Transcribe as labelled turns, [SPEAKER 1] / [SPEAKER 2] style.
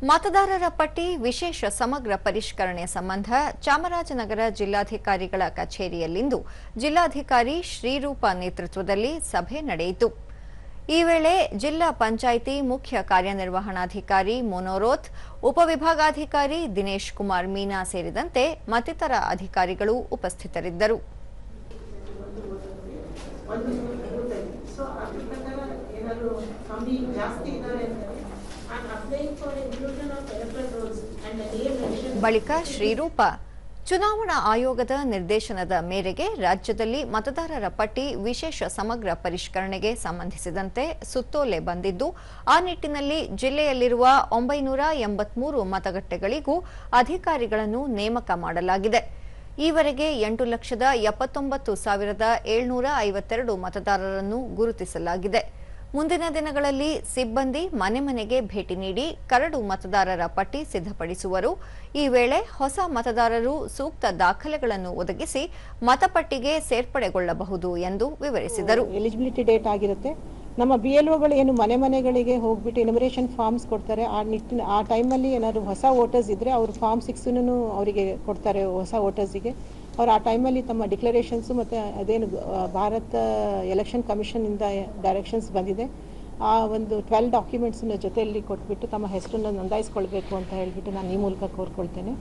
[SPEAKER 1] ಮತದಾರರ ಪಟ್ಟಿ ವಿಶೇಷ ಸಮಗ್ರ ಪರಿಷ್ಕರಣೆ ಸಂಬಂಧ ಚಾಮರಾಜನಗರ ಜಿಲ್ಲಾಧಿಕಾರಿಗಳ ಕಚೇರಿಯಲ್ಲಿಂದು ಜಿಲ್ಲಾಧಿಕಾರಿ ಶ್ರೀರೂಪ ನೇತೃತ್ವದಲ್ಲಿ ಸಭೆ ನಡೆಯಿತು. ಈ ವೇಳೆ ಜಿಲ್ಲಾ ಪಂಚಾಯಿತಿ ಮುಖ್ಯ ಕಾರ್ಯನಿರ್ವಹಣಾಧಿಕಾರಿ ಮೊನೋರೋತ್, ಉಪವಿಭಾಗಾಧಿಕಾರಿ ದಿನೇಶ್ ಕುಮಾರ್ ಮೀನಾ ಸೇರಿದಂತೆ ಮತ್ತಿತರ ಅಧಿಕಾರಿಗಳು ಉಪಸ್ಥಿತರಿದ್ದರು. ಬಳಿಕ ಶ್ರೀರೂಪ, ಚುನಾವಣಾ ಆಯೋಗದ ನಿರ್ದೇಶನದ ಮೇರೆಗೆ ರಾಜ್ಯದಲ್ಲಿ ಮತದಾರರ ಪಟ್ಟಿ ವಿಶೇಷ ಸಮಗ್ರ ಪರಿಷ್ಕರಣೆಗೆ ಸಂಬಂಧಿಸಿದಂತೆ ಸುತ್ತೋಲೆ ಬಂದಿದ್ದು, ಆ ನಿಟ್ಟಿನಲ್ಲಿ ಜಿಲ್ಲೆಯಲ್ಲಿರುವ 983 ಮತಗಟ್ಟೆಗಳಿಗೂ ಅಧಿಕಾರಿಗಳನ್ನು ನೇಮಕ ಮಾಡಲಾಗಿದೆ. ಈವರೆಗೆ 8,79,752 ಮತದಾರರನ್ನು ಗುರುತಿಸಲಾಗಿದೆ. ಮುಂದಿನ ದಿನಗಳಲ್ಲಿ ಸಿಬ್ಬಂದಿ ಮನೆ ಮನೆಗೆ ಭೇಟಿ ನೀಡಿ ಕರಡು ಮತದಾರರ ಪಟ್ಟಿ ಸಿದ್ಧಪಡಿಸುವರು. ಈ ವೇಳೆ ಹೊಸ ಮತದಾರರು ಸೂಕ್ತ ದಾಖಲೆಗಳನ್ನು ಒದಗಿಸಿ ಮತಪಟ್ಟಿಗೆ ಸೇರ್ಪಡೆಗೊಳ್ಳಬಹುದು ಎಂದು ವಿವರಿಸಿದರು.
[SPEAKER 2] ಎಲಿಜಿಬಿಲಿಟಿ ಡೇಟ್ ಆಗಿರುತ್ತೆ. ನಮ್ಮ BLOಗಳು ಏನು ಮನೆಗಳಿಗೆ ಹೋಗ್ಬಿಟ್ಟು ಎನ್ಯುಮರೇಷನ್ ಫಾರ್ಮ್ಸ್ ಕೊಡ್ತಾರೆ. ಆ ಟೈಮಲ್ಲಿ ಏನಾದ್ರು ಹೊಸ ವೋಟರ್ಸ್ ಇದ್ರೆ ಅವರು ಫಾರ್ಮ್ 6 ಅವರಿಗೆ ಕೊಡ್ತಾರೆ. ಹೊಸ ವೋಟರ್ಸಿಗೆ ಅವರು ಆ ಟೈಮಲ್ಲಿ ತಮ್ಮ ಡಿಕ್ಲರೇಷನ್ಸು ಮತ್ತು ಅದೇನು ಭಾರತ ಎಲೆಕ್ಷನ್ ಕಮಿಷನಿಂದ ಡೈರೆಕ್ಷನ್ಸ್ ಬಂದಿದೆ, ಆ ಒಂದು 12 ಡಾಕ್ಯುಮೆಂಟ್ಸನ್ನ ಜೊತೆಯಲ್ಲಿ ಕೊಟ್ಬಿಟ್ಟು ತಮ್ಮ ಹೆಸರನ್ನು ನೋಂದಾಯಿಸ್ಕೊಳ್ಬೇಕು ಅಂತ ಹೇಳಿಬಿಟ್ಟು ನಾನು ಈ ಮೂಲಕ ಕೋರ್ಕೊಳ್ತೇನೆ.